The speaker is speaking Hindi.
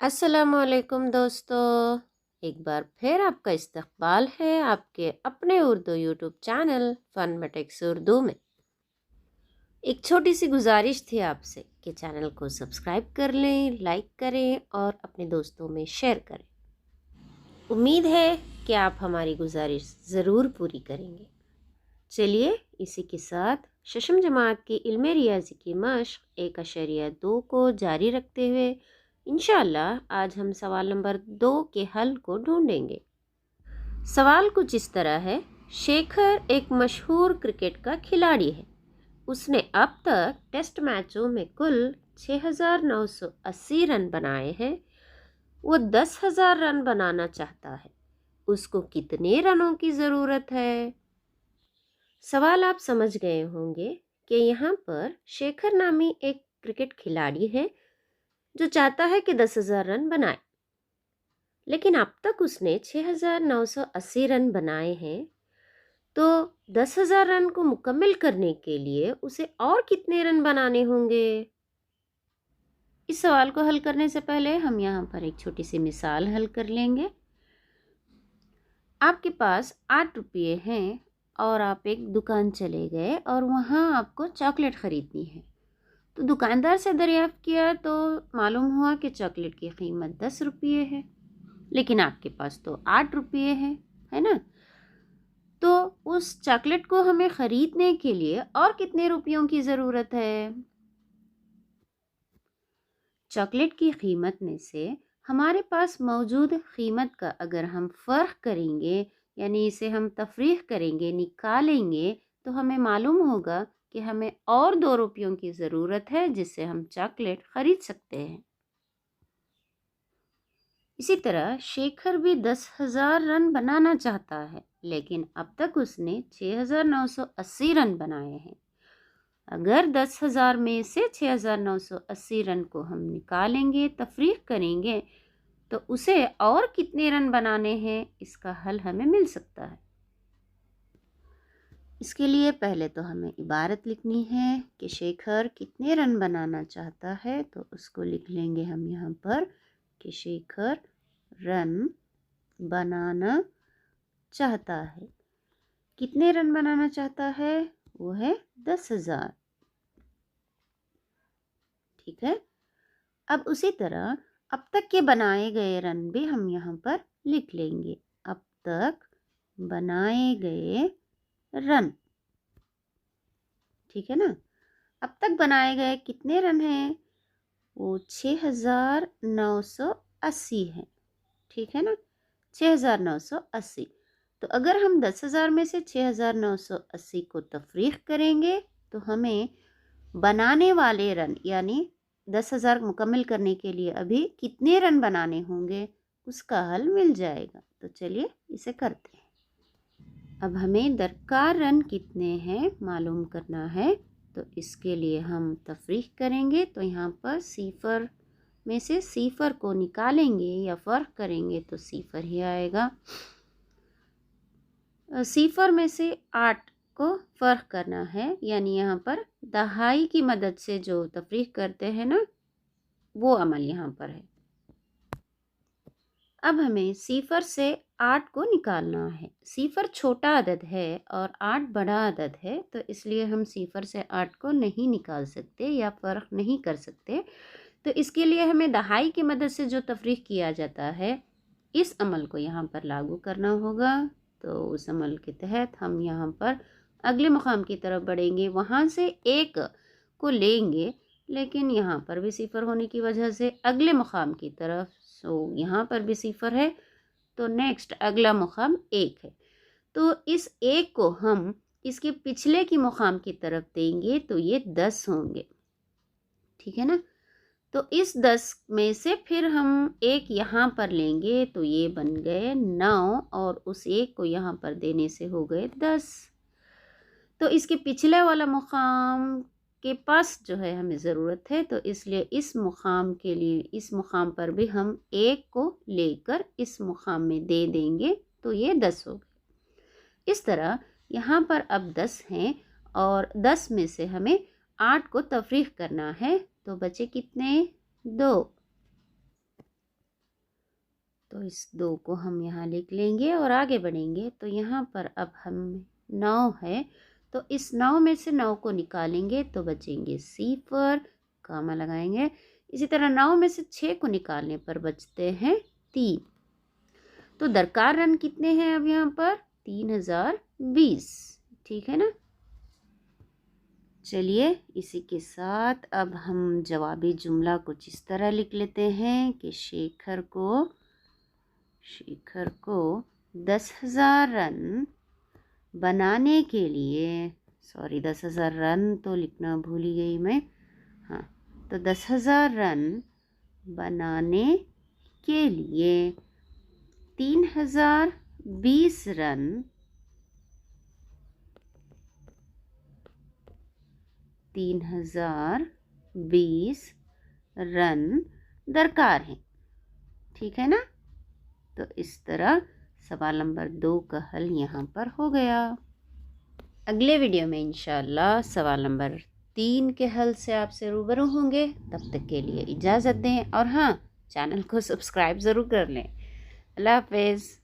अस्सलामुअलैकुम दोस्तों। एक बार फिर आपका इस्तकबाल है आपके अपने उर्दू यूट्यूब चैनल फन मटेक्स उर्दू में। एक छोटी सी गुजारिश थी आपसे कि चैनल को सब्सक्राइब कर लें, लाइक करें और अपने दोस्तों में शेयर करें। उम्मीद है कि आप हमारी गुजारिश ज़रूर पूरी करेंगे। चलिए इसी के साथ शशम जमात की इल्मे रियाजी की मश्क 1.2 को जारी रखते हुए इंशाअल्लाह आज हम सवाल नंबर 2 के हल को ढूंढेंगे। सवाल कुछ इस तरह है। शेखर एक मशहूर क्रिकेट का खिलाड़ी है। उसने अब तक टेस्ट मैचों में कुल 6,980 रन बनाए हैं। वो 10,000 रन बनाना चाहता है। उसको कितने रनों की ज़रूरत है? सवाल आप समझ गए होंगे कि यहाँ पर शेखर नामी एक क्रिकेट खिलाड़ी है जो चाहता है कि 10,000 रन बनाए, लेकिन अब तक उसने 6,980 रन बनाए हैं। तो 10,000 रन को मुकम्मल करने के लिए उसे और कितने रन बनाने होंगे? इस सवाल को हल करने से पहले हम यहाँ पर एक छोटी सी मिसाल हल कर लेंगे। आपके पास 8 रुपये हैं और आप एक दुकान चले गए और वहाँ आपको चॉकलेट ख़रीदनी है। तो दुकानदार से दरियाफ्त किया तो मालूम हुआ कि चॉकलेट की कीमत 10 रुपये है, लेकिन आपके पास तो 8 रुपये है ना? तो उस चॉकलेट को हमें ख़रीदने के लिए और कितने रुपयों की ज़रूरत है? चॉकलेट की कीमत में से हमारे पास मौजूद कीमत का अगर हम फ़र्क करेंगे, यानी इसे हम तफरीक करेंगे, निकालेंगे, तो हमें मालूम होगा कि हमें और 2 रुपयों की ज़रूरत है जिससे हम चॉकलेट ख़रीद सकते हैं। इसी तरह शेखर भी 10,000 रन बनाना चाहता है, लेकिन अब तक उसने 6,980 रन बनाए हैं। अगर 10,000 में से 6,980 रन को हम निकालेंगे, तफरीक करेंगे, तो उसे और कितने रन बनाने हैं, इसका हल हमें मिल सकता है। इसके लिए पहले तो हमें इबारत लिखनी है कि शेखर कितने रन बनाना चाहता है। तो उसको लिख लेंगे हम यहाँ पर कि शेखर रन बनाना चाहता है। कितने रन बनाना चाहता है? वो है 10,000। ठीक है। अब उसी तरह अब तक के बनाए गए रन भी हम यहाँ पर लिख लेंगे। अब तक बनाए गए रन, ठीक है ना? अब तक बनाए गए कितने रन हैं? वो 6,980 है। ठीक है ना? 6,980। तो अगर हम 10,000 में से 6,980 को तफरीक करेंगे तो हमें बनाने वाले रन, यानी 10,000 मुकम्मल करने के लिए अभी कितने रन बनाने होंगे, उसका हल मिल जाएगा। तो चलिए इसे करते हैं। अब हमें दरकार रन कितने हैं मालूम करना है। तो इसके लिए हम तफरीक करेंगे। तो यहाँ पर सिफर में से सिफर को निकालेंगे या फ़र्क करेंगे तो सिफर ही आएगा। सिफर में से 8 को फ़र्क करना है, यानी यहाँ पर दहाई की मदद से जो तफरीक करते हैं ना, वो अमल यहाँ पर है। अब हमें सिफर से 8 को निकालना है। सिफर छोटा अदद है और 8 बड़ा अदद है, तो इसलिए हम सिफर से 8 को नहीं निकाल सकते या फ़र्क नहीं कर सकते। तो इसके लिए हमें दहाई की मदद से जो तफरीक किया जाता है, इस अमल को यहाँ पर लागू करना होगा। तो उस अमल के तहत हम यहाँ पर अगले मुकाम की तरफ बढ़ेंगे। वहाँ से 1 को लेंगे, लेकिन यहाँ पर भी सिफर होने की वजह से अगले मुकाम की तरफ, यहाँ पर भी सिफर है, तो नेक्स्ट अगला मुकाम 1 है। तो इस 1 को हम इसके पिछले की मुकाम की तरफ देंगे तो ये 10 होंगे। ठीक है ना? तो इस 10 में से फिर हम 1 यहाँ पर लेंगे तो ये बन गए 9 और उस 1 को यहाँ पर देने से हो गए 10। तो इसके पिछले वाला मुकाम के पास जो है हमें ज़रूरत है, तो इसलिए इस मुकाम के लिए इस मुकाम पर भी हम 1 को लेकर इस मुकाम में दे देंगे तो ये 10 हो गए। इस तरह यहाँ पर अब 10 हैं और 10 में से हमें 8 को तफरीक करना है, तो बचे कितने? 2। तो इस 2 को हम यहाँ लिख लेंगे और आगे बढ़ेंगे। तो यहाँ पर अब हम 9 है, तो इस 9 में से 9 को निकालेंगे तो बचेंगे सिफर, कामा लगाएंगे। इसी तरह 9 में से 6 को निकालने पर बचते हैं 3। तो दरकार रन कितने हैं अब यहाँ पर? 3020। ठीक है ना। चलिए इसी के साथ अब हम जवाबी जुमला कुछ इस तरह लिख लेते हैं कि शेखर को 10,000 रन बनाने के लिए, सॉरी 10,000 रन तो लिखना भूल ही गई मैं। हाँ, तो 10,000 रन बनाने के लिए 3020 रन दरकार हैं। ठीक है ना। तो इस तरह सवाल नंबर 2 का हल यहाँ पर हो गया। अगले वीडियो में इंशाल्लाह सवाल नंबर 3 के हल से आपसे रूबरू होंगे। तब तक के लिए इजाज़त दें और हाँ, चैनल को सब्सक्राइब ज़रूर कर लें। अल्लाह हाफ़िज़।